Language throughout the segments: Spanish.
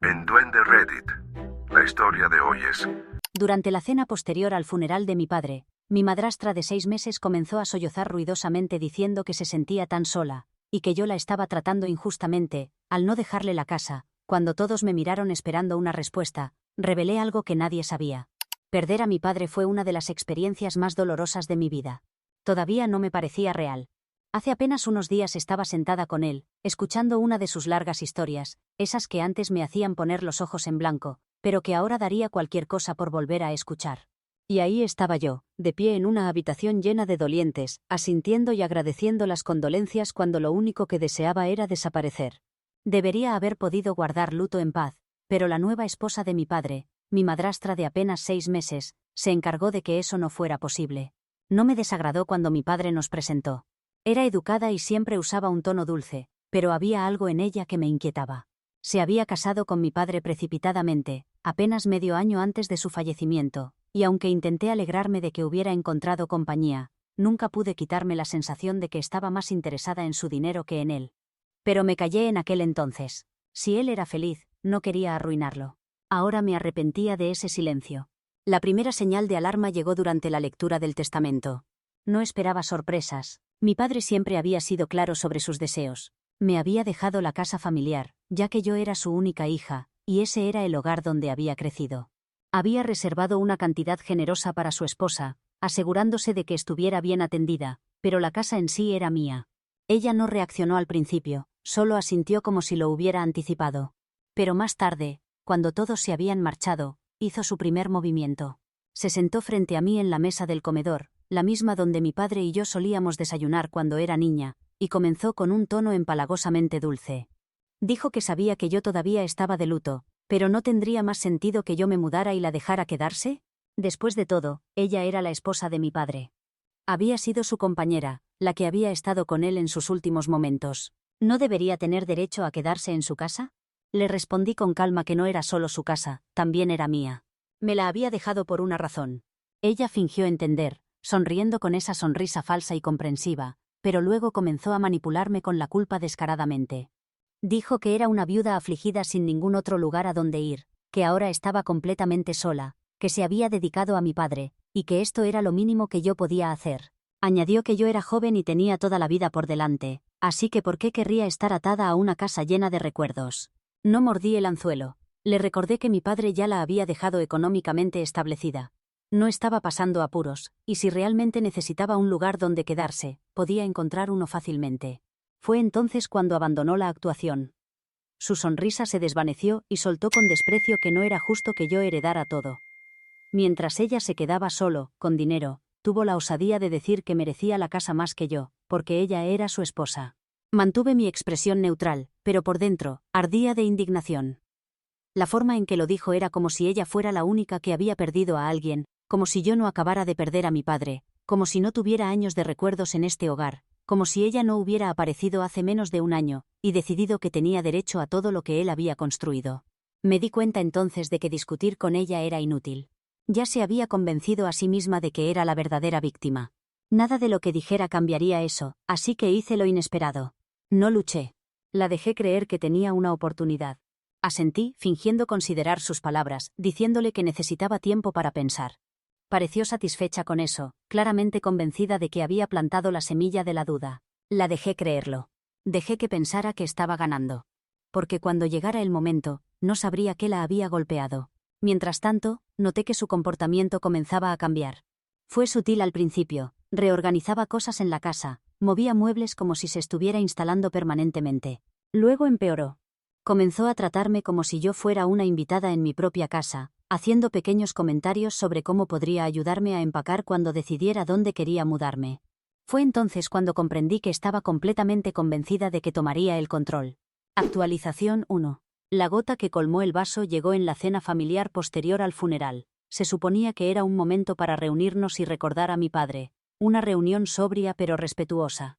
En Duende Reddit, la historia de hoy es... Durante la cena posterior al funeral de mi padre, mi madrastra de 6 meses comenzó a sollozar ruidosamente diciendo que se sentía tan sola, y que yo la estaba tratando injustamente, al no dejarle la casa. Cuando todos me miraron esperando una respuesta, revelé algo que nadie sabía. Perder a mi padre fue una de las experiencias más dolorosas de mi vida. Todavía no me parecía real. Hace apenas unos días estaba sentada con él, escuchando una de sus largas historias, esas que antes me hacían poner los ojos en blanco, pero que ahora daría cualquier cosa por volver a escuchar. Y ahí estaba yo, de pie en una habitación llena de dolientes, asintiendo y agradeciendo las condolencias cuando lo único que deseaba era desaparecer. Debería haber podido guardar luto en paz, pero la nueva esposa de mi padre, mi madrastra de apenas 6 meses, se encargó de que eso no fuera posible. No me desagradó cuando mi padre nos presentó. Era educada y siempre usaba un tono dulce, pero había algo en ella que me inquietaba. Se había casado con mi padre precipitadamente, apenas medio año antes de su fallecimiento, y aunque intenté alegrarme de que hubiera encontrado compañía, nunca pude quitarme la sensación de que estaba más interesada en su dinero que en él. Pero me callé en aquel entonces. Si él era feliz, no quería arruinarlo. Ahora me arrepentía de ese silencio. La primera señal de alarma llegó durante la lectura del testamento. No esperaba sorpresas. Mi padre siempre había sido claro sobre sus deseos. Me había dejado la casa familiar, ya que yo era su única hija, y ese era el hogar donde había crecido. Había reservado una cantidad generosa para su esposa, asegurándose de que estuviera bien atendida, pero la casa en sí era mía. Ella no reaccionó al principio, solo asintió como si lo hubiera anticipado. Pero más tarde, cuando todos se habían marchado, hizo su primer movimiento. Se sentó frente a mí en la mesa del comedor, la misma donde mi padre y yo solíamos desayunar cuando era niña, y comenzó con un tono empalagosamente dulce. Dijo que sabía que yo todavía estaba de luto, pero ¿no tendría más sentido que yo me mudara y la dejara quedarse? Después de todo, ella era la esposa de mi padre. Había sido su compañera, la que había estado con él en sus últimos momentos. ¿No debería tener derecho a quedarse en su casa? Le respondí con calma que no era solo su casa, también era mía. Me la había dejado por una razón. Ella fingió entender, sonriendo con esa sonrisa falsa y comprensiva, pero luego comenzó a manipularme con la culpa descaradamente. Dijo que era una viuda afligida sin ningún otro lugar a donde ir, que ahora estaba completamente sola, que se había dedicado a mi padre, y que esto era lo mínimo que yo podía hacer. Añadió que yo era joven y tenía toda la vida por delante, así que ¿por qué querría estar atada a una casa llena de recuerdos? No mordí el anzuelo. Le recordé que mi padre ya la había dejado económicamente establecida. No estaba pasando apuros, y si realmente necesitaba un lugar donde quedarse, podía encontrar uno fácilmente. Fue entonces cuando abandonó la actuación. Su sonrisa se desvaneció y soltó con desprecio que no era justo que yo heredara todo. Mientras ella se quedaba solo, con dinero, tuvo la osadía de decir que merecía la casa más que yo, porque ella era su esposa. Mantuve mi expresión neutral, pero por dentro, ardía de indignación. La forma en que lo dijo era como si ella fuera la única que había perdido a alguien, como si yo no acabara de perder a mi padre, como si no tuviera años de recuerdos en este hogar, como si ella no hubiera aparecido hace menos de un año, y decidido que tenía derecho a todo lo que él había construido. Me di cuenta entonces de que discutir con ella era inútil. Ya se había convencido a sí misma de que era la verdadera víctima. Nada de lo que dijera cambiaría eso, así que hice lo inesperado. No luché. La dejé creer que tenía una oportunidad. Asentí, fingiendo considerar sus palabras, diciéndole que necesitaba tiempo para pensar. Pareció satisfecha con eso, claramente convencida de que había plantado la semilla de la duda. La dejé creerlo. Dejé que pensara que estaba ganando. Porque cuando llegara el momento, no sabría qué la había golpeado. Mientras tanto, noté que su comportamiento comenzaba a cambiar. Fue sutil al principio, reorganizaba cosas en la casa, movía muebles como si se estuviera instalando permanentemente. Luego empeoró. Comenzó a tratarme como si yo fuera una invitada en mi propia casa, haciendo pequeños comentarios sobre cómo podría ayudarme a empacar cuando decidiera dónde quería mudarme. Fue entonces cuando comprendí que estaba completamente convencida de que tomaría el control. Actualización 1. La gota que colmó el vaso llegó en la cena familiar posterior al funeral. Se suponía que era un momento para reunirnos y recordar a mi padre. Una reunión sobria pero respetuosa.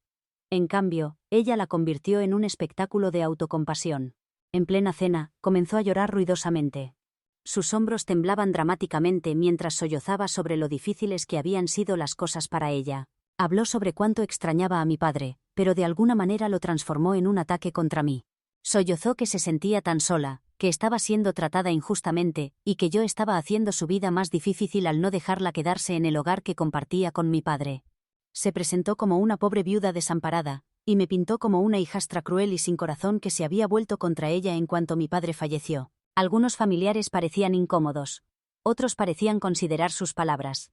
En cambio, ella la convirtió en un espectáculo de autocompasión. En plena cena, comenzó a llorar ruidosamente. Sus hombros temblaban dramáticamente mientras sollozaba sobre lo difíciles que habían sido las cosas para ella. Habló sobre cuánto extrañaba a mi padre, pero de alguna manera lo transformó en un ataque contra mí. Sollozó que se sentía tan sola, que estaba siendo tratada injustamente, y que yo estaba haciendo su vida más difícil al no dejarla quedarse en el hogar que compartía con mi padre. Se presentó como una pobre viuda desamparada, y me pintó como una hijastra cruel y sin corazón que se había vuelto contra ella en cuanto mi padre falleció. Algunos familiares parecían incómodos. Otros parecían considerar sus palabras.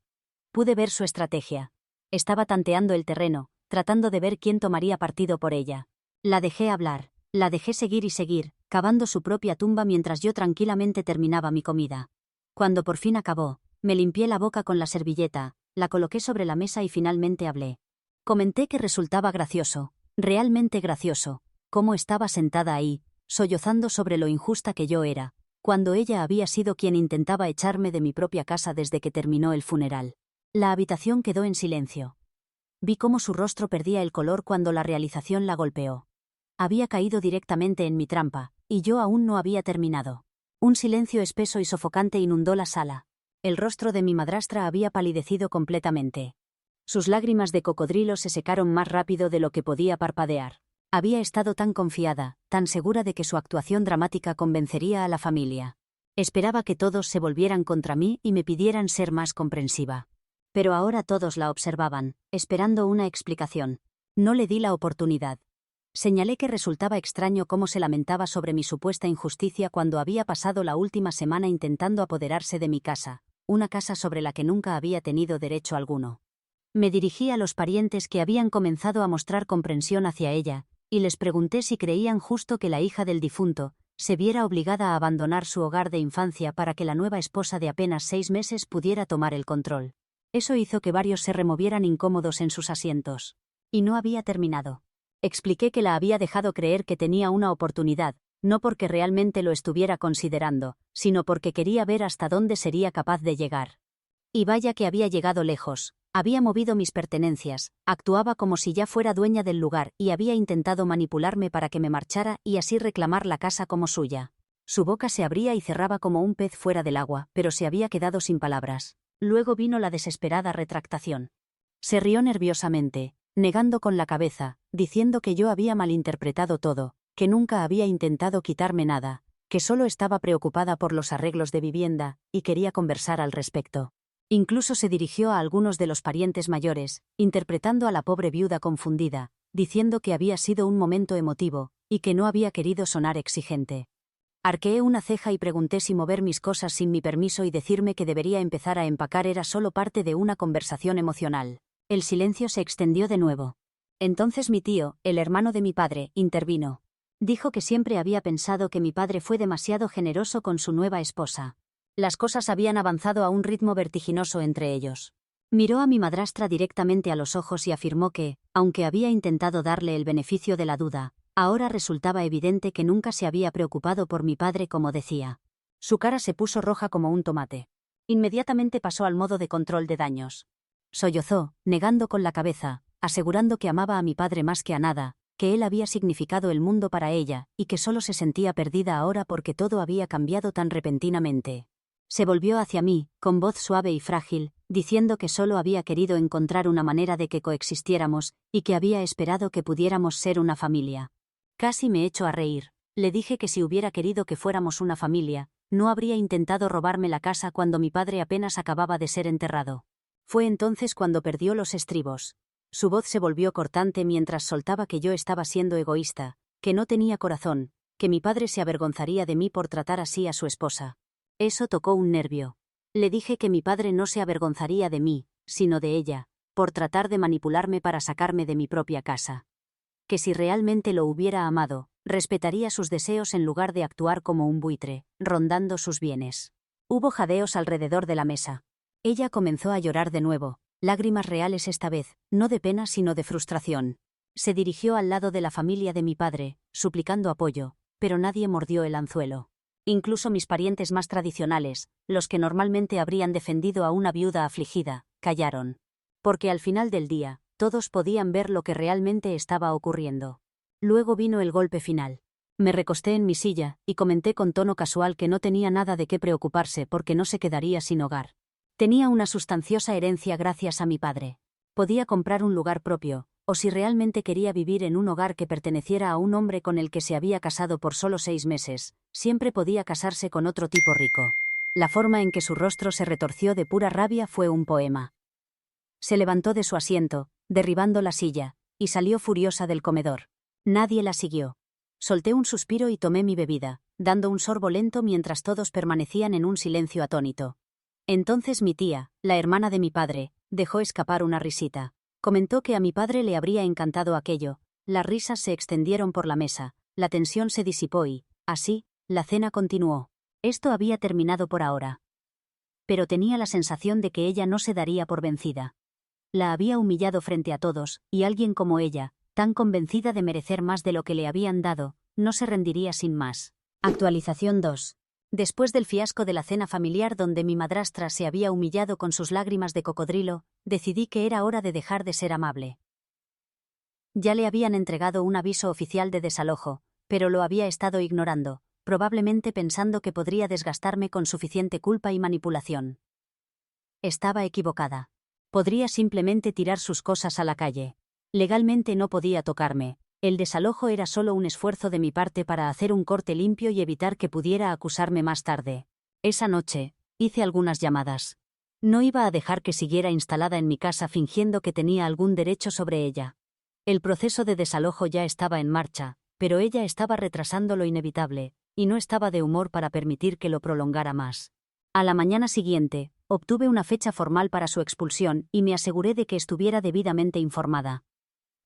Pude ver su estrategia. Estaba tanteando el terreno, tratando de ver quién tomaría partido por ella. La dejé hablar, la dejé seguir y seguir, cavando su propia tumba mientras yo tranquilamente terminaba mi comida. Cuando por fin acabó, me limpié la boca con la servilleta, la coloqué sobre la mesa y finalmente hablé. Comenté que resultaba gracioso, realmente gracioso, cómo estaba sentada ahí, sollozando sobre lo injusta que yo era, cuando ella había sido quien intentaba echarme de mi propia casa desde que terminó el funeral. La habitación quedó en silencio. Vi cómo su rostro perdía el color cuando la realización la golpeó. Había caído directamente en mi trampa, y yo aún no había terminado. Un silencio espeso y sofocante inundó la sala. El rostro de mi madrastra había palidecido completamente. Sus lágrimas de cocodrilo se secaron más rápido de lo que podía parpadear. Había estado tan confiada, tan segura de que su actuación dramática convencería a la familia. Esperaba que todos se volvieran contra mí y me pidieran ser más comprensiva. Pero ahora todos la observaban, esperando una explicación. No le di la oportunidad. Señalé que resultaba extraño cómo se lamentaba sobre mi supuesta injusticia cuando había pasado la última semana intentando apoderarse de mi casa, una casa sobre la que nunca había tenido derecho alguno. Me dirigí a los parientes que habían comenzado a mostrar comprensión hacia ella, y les pregunté si creían justo que la hija del difunto se viera obligada a abandonar su hogar de infancia para que la nueva esposa de apenas 6 meses pudiera tomar el control. Eso hizo que varios se removieran incómodos en sus asientos. Y no había terminado. Expliqué que la había dejado creer que tenía una oportunidad, no porque realmente lo estuviera considerando, sino porque quería ver hasta dónde sería capaz de llegar. Y vaya que había llegado lejos. Había movido mis pertenencias, actuaba como si ya fuera dueña del lugar y había intentado manipularme para que me marchara y así reclamar la casa como suya. Su boca se abría y cerraba como un pez fuera del agua, pero se había quedado sin palabras. Luego vino la desesperada retractación. Se rió nerviosamente, negando con la cabeza, diciendo que yo había malinterpretado todo, que nunca había intentado quitarme nada, que solo estaba preocupada por los arreglos de vivienda, y quería conversar al respecto. Incluso se dirigió a algunos de los parientes mayores, interpretando a la pobre viuda confundida, diciendo que había sido un momento emotivo, y que no había querido sonar exigente. Arqueé una ceja y pregunté si mover mis cosas sin mi permiso y decirme que debería empezar a empacar era solo parte de una conversación emocional. El silencio se extendió de nuevo. Entonces mi tío, el hermano de mi padre, intervino. Dijo que siempre había pensado que mi padre fue demasiado generoso con su nueva esposa. Las cosas habían avanzado a un ritmo vertiginoso entre ellos. Miró a mi madrastra directamente a los ojos y afirmó que, aunque había intentado darle el beneficio de la duda, ahora resultaba evidente que nunca se había preocupado por mi padre como decía. Su cara se puso roja como un tomate. Inmediatamente pasó al modo de control de daños. Sollozó, negando con la cabeza, asegurando que amaba a mi padre más que a nada, que él había significado el mundo para ella, y que solo se sentía perdida ahora porque todo había cambiado tan repentinamente. Se volvió hacia mí, con voz suave y frágil, diciendo que solo había querido encontrar una manera de que coexistiéramos, y que había esperado que pudiéramos ser una familia. Casi me echo a reír. Le dije que si hubiera querido que fuéramos una familia, no habría intentado robarme la casa cuando mi padre apenas acababa de ser enterrado. Fue entonces cuando perdió los estribos. Su voz se volvió cortante mientras soltaba que yo estaba siendo egoísta, que no tenía corazón, que mi padre se avergonzaría de mí por tratar así a su esposa. Eso tocó un nervio. Le dije que mi padre no se avergonzaría de mí, sino de ella, por tratar de manipularme para sacarme de mi propia casa. Que si realmente lo hubiera amado, respetaría sus deseos en lugar de actuar como un buitre, rondando sus bienes. Hubo jadeos alrededor de la mesa. Ella comenzó a llorar de nuevo, lágrimas reales esta vez, no de pena sino de frustración. Se dirigió al lado de la familia de mi padre, suplicando apoyo, pero nadie mordió el anzuelo. Incluso mis parientes más tradicionales, los que normalmente habrían defendido a una viuda afligida, callaron. Porque al final del día, todos podían ver lo que realmente estaba ocurriendo. Luego vino el golpe final. Me recosté en mi silla, y comenté con tono casual que no tenía nada de qué preocuparse porque no se quedaría sin hogar. Tenía una sustanciosa herencia gracias a mi padre. Podía comprar un lugar propio, o si realmente quería vivir en un hogar que perteneciera a un hombre con el que se había casado por solo 6 meses, siempre podía casarse con otro tipo rico. La forma en que su rostro se retorció de pura rabia fue un poema. Se levantó de su asiento, derribando la silla, y salió furiosa del comedor. Nadie la siguió. Solté un suspiro y tomé mi bebida, dando un sorbo lento mientras todos permanecían en un silencio atónito. Entonces mi tía, la hermana de mi padre, dejó escapar una risita. Comentó que a mi padre le habría encantado aquello. Las risas se extendieron por la mesa, la tensión se disipó y, así, la cena continuó. Esto había terminado por ahora. Pero tenía la sensación de que ella no se daría por vencida. La había humillado frente a todos, y alguien como ella, tan convencida de merecer más de lo que le habían dado, no se rendiría sin más. Actualización 2. Después del fiasco de la cena familiar donde mi madrastra se había humillado con sus lágrimas de cocodrilo, decidí que era hora de dejar de ser amable. Ya le habían entregado un aviso oficial de desalojo, pero lo había estado ignorando, probablemente pensando que podría desgastarme con suficiente culpa y manipulación. Estaba equivocada. Podría simplemente tirar sus cosas a la calle. Legalmente no podía tocarme. El desalojo era solo un esfuerzo de mi parte para hacer un corte limpio y evitar que pudiera acusarme más tarde. Esa noche, hice algunas llamadas. No iba a dejar que siguiera instalada en mi casa fingiendo que tenía algún derecho sobre ella. El proceso de desalojo ya estaba en marcha, pero ella estaba retrasando lo inevitable, y no estaba de humor para permitir que lo prolongara más. A la mañana siguiente, obtuve una fecha formal para su expulsión y me aseguré de que estuviera debidamente informada.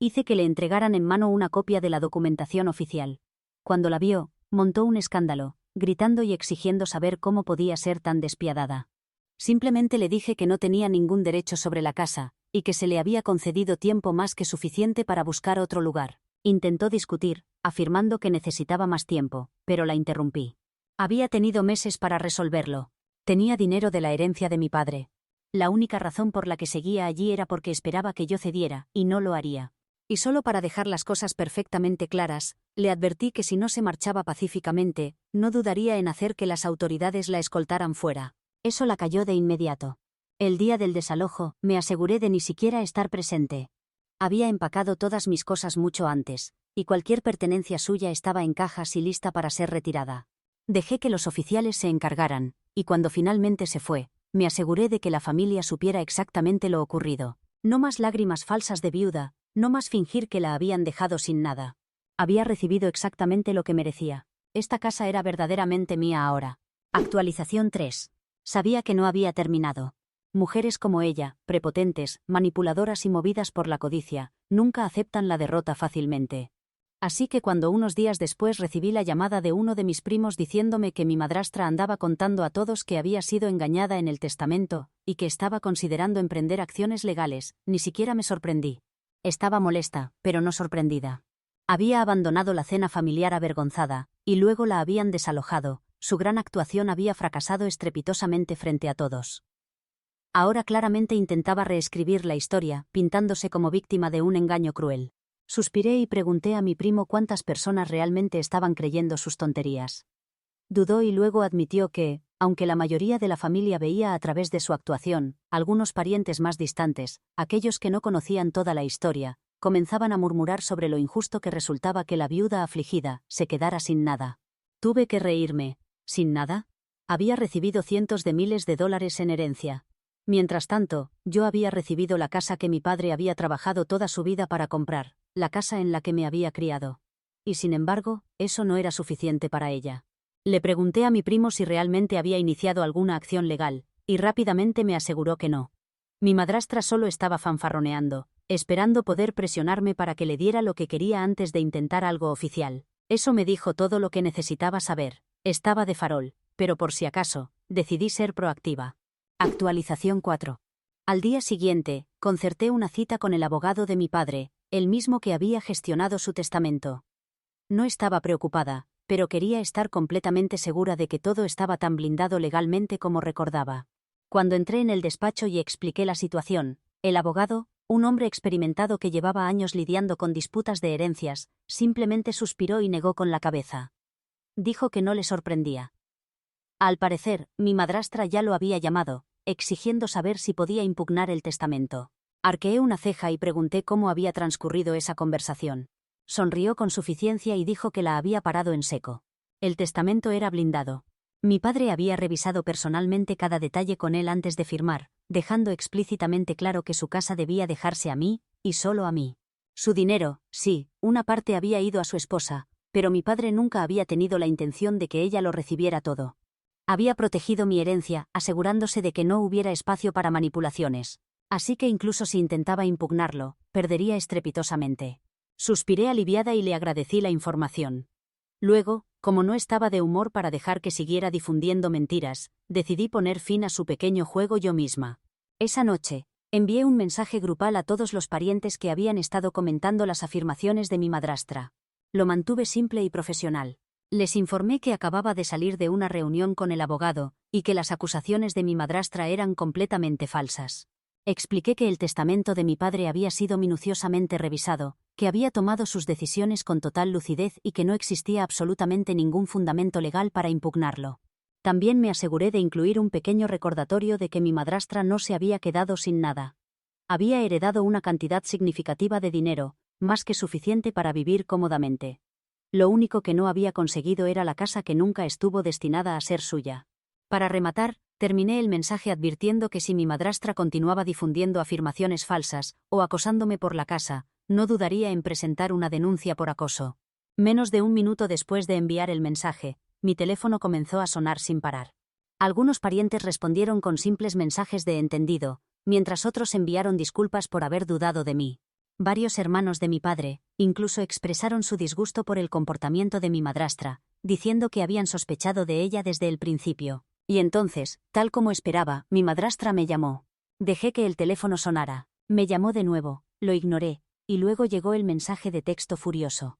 Hice que le entregaran en mano una copia de la documentación oficial. Cuando la vio, montó un escándalo, gritando y exigiendo saber cómo podía ser tan despiadada. Simplemente le dije que no tenía ningún derecho sobre la casa, y que se le había concedido tiempo más que suficiente para buscar otro lugar. Intentó discutir, afirmando que necesitaba más tiempo, pero la interrumpí. Había tenido meses para resolverlo. Tenía dinero de la herencia de mi padre. La única razón por la que seguía allí era porque esperaba que yo cediera, y no lo haría. Y solo para dejar las cosas perfectamente claras, le advertí que si no se marchaba pacíficamente, no dudaría en hacer que las autoridades la escoltaran fuera. Eso la calló de inmediato. El día del desalojo, me aseguré de ni siquiera estar presente. Había empacado todas mis cosas mucho antes, y cualquier pertenencia suya estaba en cajas y lista para ser retirada. Dejé que los oficiales se encargaran, y cuando finalmente se fue, me aseguré de que la familia supiera exactamente lo ocurrido. No más lágrimas falsas de viuda, no más fingir que la habían dejado sin nada. Había recibido exactamente lo que merecía. Esta casa era verdaderamente mía ahora. Actualización 3. Sabía que no había terminado. Mujeres como ella, prepotentes, manipuladoras y movidas por la codicia, nunca aceptan la derrota fácilmente. Así que cuando unos días después recibí la llamada de uno de mis primos diciéndome que mi madrastra andaba contando a todos que había sido engañada en el testamento, y que estaba considerando emprender acciones legales, ni siquiera me sorprendí. Estaba molesta, pero no sorprendida. Había abandonado la cena familiar avergonzada, y luego la habían desalojado. Su gran actuación había fracasado estrepitosamente frente a todos. Ahora claramente intentaba reescribir la historia, pintándose como víctima de un engaño cruel. Suspiré y pregunté a mi primo cuántas personas realmente estaban creyendo sus tonterías. Dudó y luego admitió que, aunque la mayoría de la familia veía a través de su actuación, algunos parientes más distantes, aquellos que no conocían toda la historia, comenzaban a murmurar sobre lo injusto que resultaba que la viuda afligida se quedara sin nada. Tuve que reírme. ¿Sin nada? Había recibido cientos de miles de dólares en herencia. Mientras tanto, yo había recibido la casa que mi padre había trabajado toda su vida para comprar, la casa en la que me había criado. Y sin embargo, eso no era suficiente para ella. Le pregunté a mi primo si realmente había iniciado alguna acción legal, y rápidamente me aseguró que no. Mi madrastra solo estaba fanfarroneando, esperando poder presionarme para que le diera lo que quería antes de intentar algo oficial. Eso me dijo todo lo que necesitaba saber. Estaba de farol, pero por si acaso, decidí ser proactiva. Actualización 4. Al día siguiente, concerté una cita con el abogado de mi padre, el mismo que había gestionado su testamento. No estaba preocupada, pero quería estar completamente segura de que todo estaba tan blindado legalmente como recordaba. Cuando entré en el despacho y expliqué la situación, el abogado, un hombre experimentado que llevaba años lidiando con disputas de herencias, simplemente suspiró y negó con la cabeza. Dijo que no le sorprendía. Al parecer, mi madrastra ya lo había llamado, exigiendo saber si podía impugnar el testamento. Arqueé una ceja y pregunté cómo había transcurrido esa conversación. Sonrió con suficiencia y dijo que la había parado en seco. El testamento era blindado. Mi padre había revisado personalmente cada detalle con él antes de firmar, dejando explícitamente claro que su casa debía dejarse a mí, y solo a mí. Su dinero, sí, una parte había ido a su esposa, pero mi padre nunca había tenido la intención de que ella lo recibiera todo. Había protegido mi herencia, asegurándose de que no hubiera espacio para manipulaciones. Así que incluso si intentaba impugnarlo, perdería estrepitosamente. Suspiré aliviada y le agradecí la información. Luego, como no estaba de humor para dejar que siguiera difundiendo mentiras, decidí poner fin a su pequeño juego yo misma. Esa noche, envié un mensaje grupal a todos los parientes que habían estado comentando las afirmaciones de mi madrastra. Lo mantuve simple y profesional. Les informé que acababa de salir de una reunión con el abogado, y que las acusaciones de mi madrastra eran completamente falsas. Expliqué que el testamento de mi padre había sido minuciosamente revisado, que había tomado sus decisiones con total lucidez y que no existía absolutamente ningún fundamento legal para impugnarlo. También me aseguré de incluir un pequeño recordatorio de que mi madrastra no se había quedado sin nada. Había heredado una cantidad significativa de dinero, más que suficiente para vivir cómodamente. Lo único que no había conseguido era la casa que nunca estuvo destinada a ser suya. Para rematar, terminé el mensaje advirtiendo que si mi madrastra continuaba difundiendo afirmaciones falsas o acosándome por la casa, no dudaría en presentar una denuncia por acoso. Menos de un minuto después de enviar el mensaje, mi teléfono comenzó a sonar sin parar. Algunos parientes respondieron con simples mensajes de entendido, mientras otros enviaron disculpas por haber dudado de mí. Varios hermanos de mi padre, incluso expresaron su disgusto por el comportamiento de mi madrastra, diciendo que habían sospechado de ella desde el principio. Y entonces, tal como esperaba, mi madrastra me llamó. Dejé que el teléfono sonara. Me llamó de nuevo, lo ignoré, y luego llegó el mensaje de texto furioso.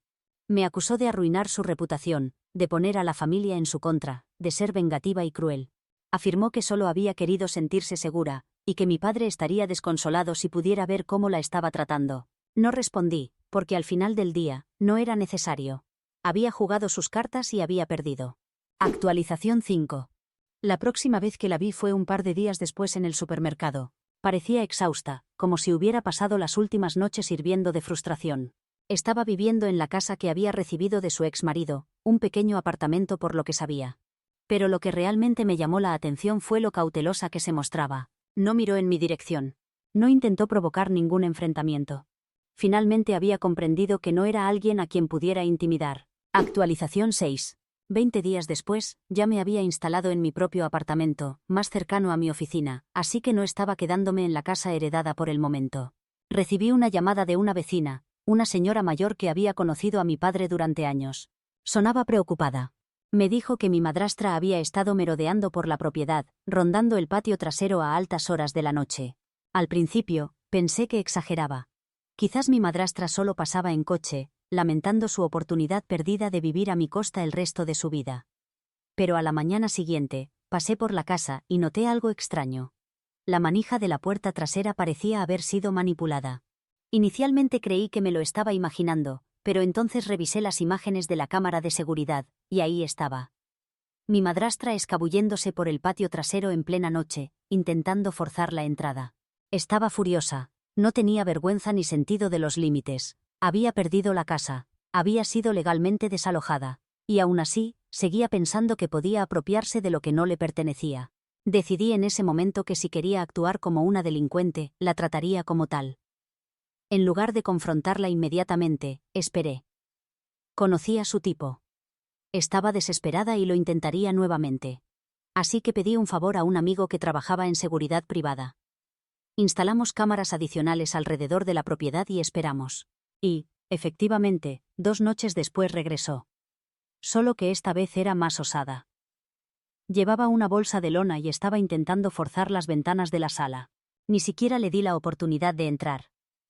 Me acusó de arruinar su reputación, de poner a la familia en su contra, de ser vengativa y cruel. Afirmó que solo había querido sentirse segura, y que mi padre estaría desconsolado si pudiera ver cómo la estaba tratando. No respondí, porque al final del día, no era necesario. Había jugado sus cartas y había perdido. Actualización 5. La próxima vez que la vi fue un par de días después en el supermercado. Parecía exhausta, como si hubiera pasado las últimas noches hirviendo de frustración. Estaba viviendo en la casa que había recibido de su ex marido, un pequeño apartamento por lo que sabía. Pero lo que realmente me llamó la atención fue lo cautelosa que se mostraba. No miró en mi dirección. No intentó provocar ningún enfrentamiento. Finalmente había comprendido que no era alguien a quien pudiera intimidar. Actualización 6. 20 días después, ya me había instalado en mi propio apartamento, más cercano a mi oficina, así que no estaba quedándome en la casa heredada por el momento. Recibí una llamada de una vecina, una señora mayor que había conocido a mi padre durante años. Sonaba preocupada. Me dijo que mi madrastra había estado merodeando por la propiedad, rondando el patio trasero a altas horas de la noche. Al principio, pensé que exageraba. Quizás mi madrastra solo pasaba en coche, lamentando su oportunidad perdida de vivir a mi costa el resto de su vida. Pero a la mañana siguiente, pasé por la casa y noté algo extraño. La manija de la puerta trasera parecía haber sido manipulada. Inicialmente creí que me lo estaba imaginando, pero entonces revisé las imágenes de la cámara de seguridad, y ahí estaba. Mi madrastra escabulléndose por el patio trasero en plena noche, intentando forzar la entrada. Estaba furiosa, no tenía vergüenza ni sentido de los límites. Había perdido la casa, había sido legalmente desalojada, y aún así, seguía pensando que podía apropiarse de lo que no le pertenecía. Decidí en ese momento que si quería actuar como una delincuente, la trataría como tal. En lugar de confrontarla inmediatamente, esperé. Conocía su tipo. Estaba desesperada y lo intentaría nuevamente. Así que pedí un favor a un amigo que trabajaba en seguridad privada. Instalamos cámaras adicionales alrededor de la propiedad y esperamos. Y, efectivamente, 2 noches después regresó. Solo que esta vez era más osada. Llevaba una bolsa de lona y estaba intentando forzar las ventanas de la sala. Ni siquiera le di la oportunidad de entrar.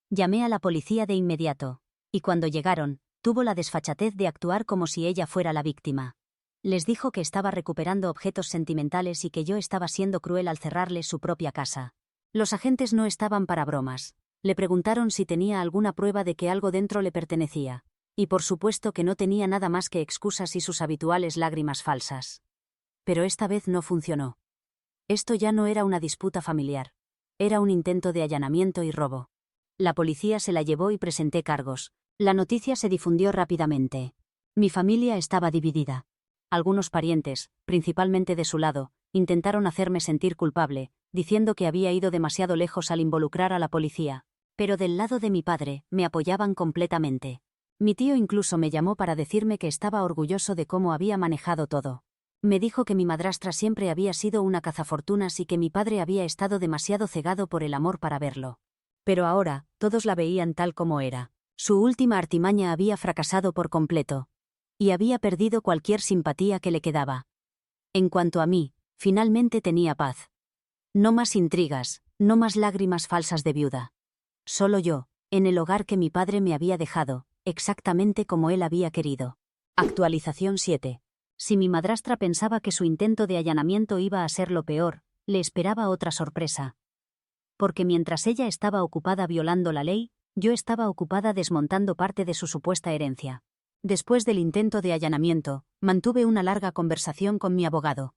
Llamé a la policía de inmediato, y cuando llegaron, tuvo la desfachatez de actuar como si ella fuera la víctima. Les dijo que estaba recuperando objetos sentimentales y que yo estaba siendo cruel al cerrarle su propia casa. Los agentes no estaban para bromas. Le preguntaron si tenía alguna prueba de que algo dentro le pertenecía. Y por supuesto que no tenía nada más que excusas y sus habituales lágrimas falsas. Pero esta vez no funcionó. Esto ya no era una disputa familiar. Era un intento de allanamiento y robo. La policía se la llevó y presenté cargos. La noticia se difundió rápidamente. Mi familia estaba dividida. Algunos parientes, principalmente de su lado, intentaron hacerme sentir culpable, diciendo que había ido demasiado lejos al involucrar a la policía. Pero del lado de mi padre, me apoyaban completamente. Mi tío incluso me llamó para decirme que estaba orgulloso de cómo había manejado todo. Me dijo que mi madrastra siempre había sido una cazafortunas y que mi padre había estado demasiado cegado por el amor para verlo. Pero ahora, todos la veían tal como era. Su última artimaña había fracasado por completo. Y había perdido cualquier simpatía que le quedaba. En cuanto a mí, finalmente tenía paz. No más intrigas, no más lágrimas falsas de viuda. Solo yo, en el hogar que mi padre me había dejado, exactamente como él había querido. Actualización 7. Si mi madrastra pensaba que su intento de allanamiento iba a ser lo peor, le esperaba otra sorpresa. Porque mientras ella estaba ocupada violando la ley, yo estaba ocupada desmontando parte de su supuesta herencia. Después del intento de allanamiento, mantuve una larga conversación con mi abogado.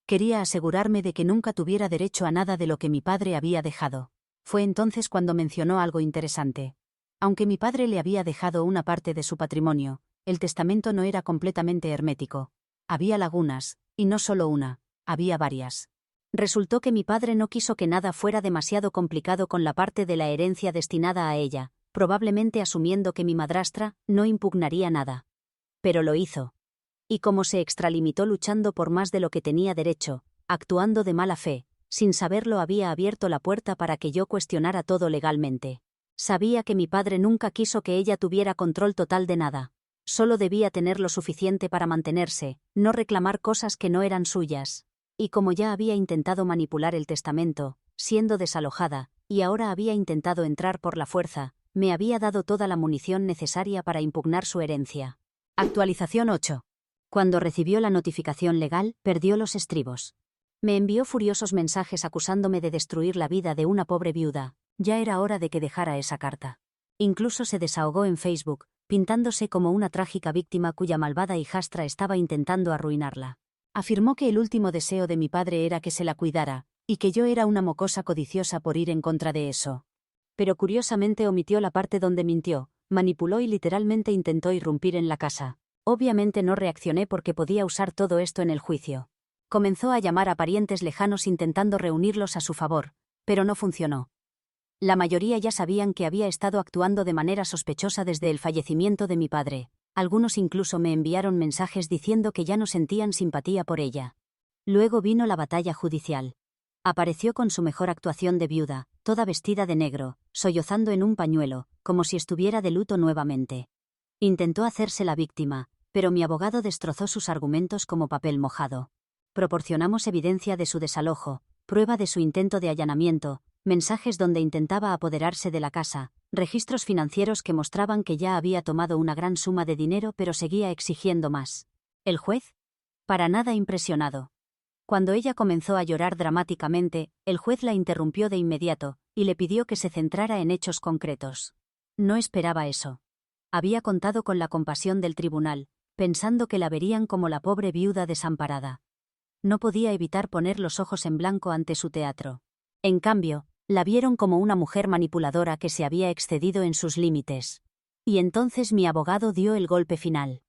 Quería asegurarme de que nunca tuviera derecho a nada de lo que mi padre había dejado. Fue entonces cuando mencionó algo interesante. Aunque mi padre le había dejado una parte de su patrimonio, el testamento no era completamente hermético. Había lagunas, y no solo una, había varias. Resultó que mi padre no quiso que nada fuera demasiado complicado con la parte de la herencia destinada a ella, probablemente asumiendo que mi madrastra no impugnaría nada. Pero lo hizo. Y como se extralimitó luchando por más de lo que tenía derecho, actuando de mala fe, sin saberlo había abierto la puerta para que yo cuestionara todo legalmente. Sabía que mi padre nunca quiso que ella tuviera control total de nada. Solo debía tener lo suficiente para mantenerse, no reclamar cosas que no eran suyas. Y como ya había intentado manipular el testamento, siendo desalojada, y ahora había intentado entrar por la fuerza, me había dado toda la munición necesaria para impugnar su herencia. Actualización 8. Cuando recibió la notificación legal, perdió los estribos. Me envió furiosos mensajes acusándome de destruir la vida de una pobre viuda. Ya era hora de que dejara esa carta. Incluso se desahogó en Facebook, pintándose como una trágica víctima cuya malvada hijastra estaba intentando arruinarla. Afirmó que el último deseo de mi padre era que se la cuidara, y que yo era una mocosa codiciosa por ir en contra de eso. Pero curiosamente omitió la parte donde mintió, manipuló y literalmente intentó irrumpir en la casa. Obviamente no reaccioné porque podía usar todo esto en el juicio. Comenzó a llamar a parientes lejanos intentando reunirlos a su favor, pero no funcionó. La mayoría ya sabían que había estado actuando de manera sospechosa desde el fallecimiento de mi padre. Algunos incluso me enviaron mensajes diciendo que ya no sentían simpatía por ella. Luego vino la batalla judicial. Apareció con su mejor actuación de viuda, toda vestida de negro, sollozando en un pañuelo, como si estuviera de luto nuevamente. Intentó hacerse la víctima, pero mi abogado destrozó sus argumentos como papel mojado. Proporcionamos evidencia de su desalojo, prueba de su intento de allanamiento, mensajes donde intentaba apoderarse de la casa, registros financieros que mostraban que ya había tomado una gran suma de dinero pero seguía exigiendo más. ¿El juez? Para nada impresionado. Cuando ella comenzó a llorar dramáticamente, el juez la interrumpió de inmediato, y le pidió que se centrara en hechos concretos. No esperaba eso. Había contado con la compasión del tribunal, pensando que la verían como la pobre viuda desamparada. No podía evitar poner los ojos en blanco ante su teatro. En cambio, la vieron como una mujer manipuladora que se había excedido en sus límites. Y entonces mi abogado dio el golpe final.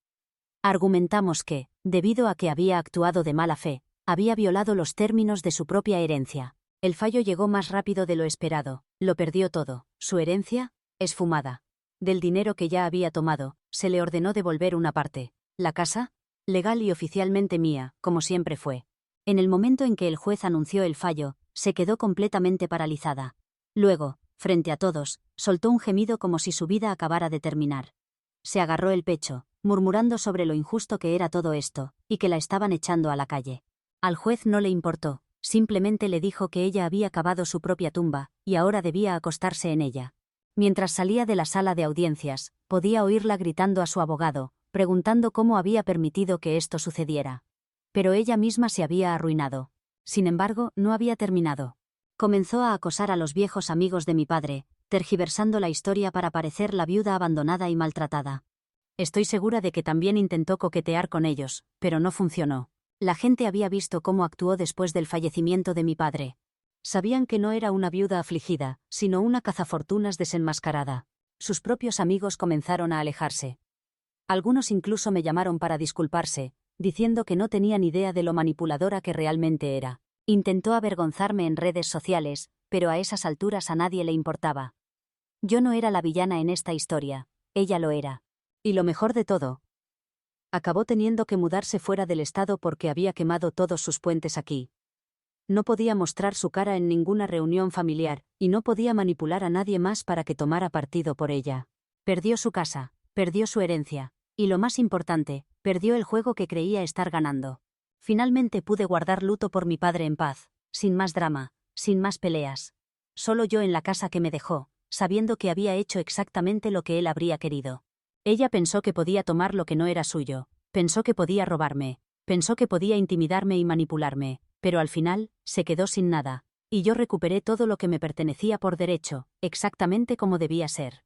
Argumentamos que, debido a que había actuado de mala fe, había violado los términos de su propia herencia. El fallo llegó más rápido de lo esperado, lo perdió todo. Su herencia, esfumada. Del dinero que ya había tomado, se le ordenó devolver una parte. La casa, legal y oficialmente mía, como siempre fue. En el momento en que el juez anunció el fallo, se quedó completamente paralizada. Luego, frente a todos, soltó un gemido como si su vida acabara de terminar. Se agarró el pecho, murmurando sobre lo injusto que era todo esto, y que la estaban echando a la calle. Al juez no le importó, simplemente le dijo que ella había cavado su propia tumba, y ahora debía acostarse en ella. Mientras salía de la sala de audiencias, podía oírla gritando a su abogado, preguntando cómo había permitido que esto sucediera. Pero ella misma se había arruinado. Sin embargo, no había terminado. Comenzó a acosar a los viejos amigos de mi padre, tergiversando la historia para parecer la viuda abandonada y maltratada. Estoy segura de que también intentó coquetear con ellos, pero no funcionó. La gente había visto cómo actuó después del fallecimiento de mi padre. Sabían que no era una viuda afligida, sino una cazafortunas desenmascarada. Sus propios amigos comenzaron a alejarse. Algunos incluso me llamaron para disculparse, diciendo que no tenían idea de lo manipuladora que realmente era. Intentó avergonzarme en redes sociales, pero a esas alturas a nadie le importaba. Yo no era la villana en esta historia, ella lo era. Y lo mejor de todo, acabó teniendo que mudarse fuera del estado porque había quemado todos sus puentes aquí. No podía mostrar su cara en ninguna reunión familiar, y no podía manipular a nadie más para que tomara partido por ella. Perdió su casa, perdió su herencia, y lo más importante, perdió el juego que creía estar ganando. Finalmente pude guardar luto por mi padre en paz, sin más drama, sin más peleas. Solo yo en la casa que me dejó, sabiendo que había hecho exactamente lo que él habría querido. Ella pensó que podía tomar lo que no era suyo, pensó que podía robarme, pensó que podía intimidarme y manipularme, pero al final, se quedó sin nada, y yo recuperé todo lo que me pertenecía por derecho, exactamente como debía ser.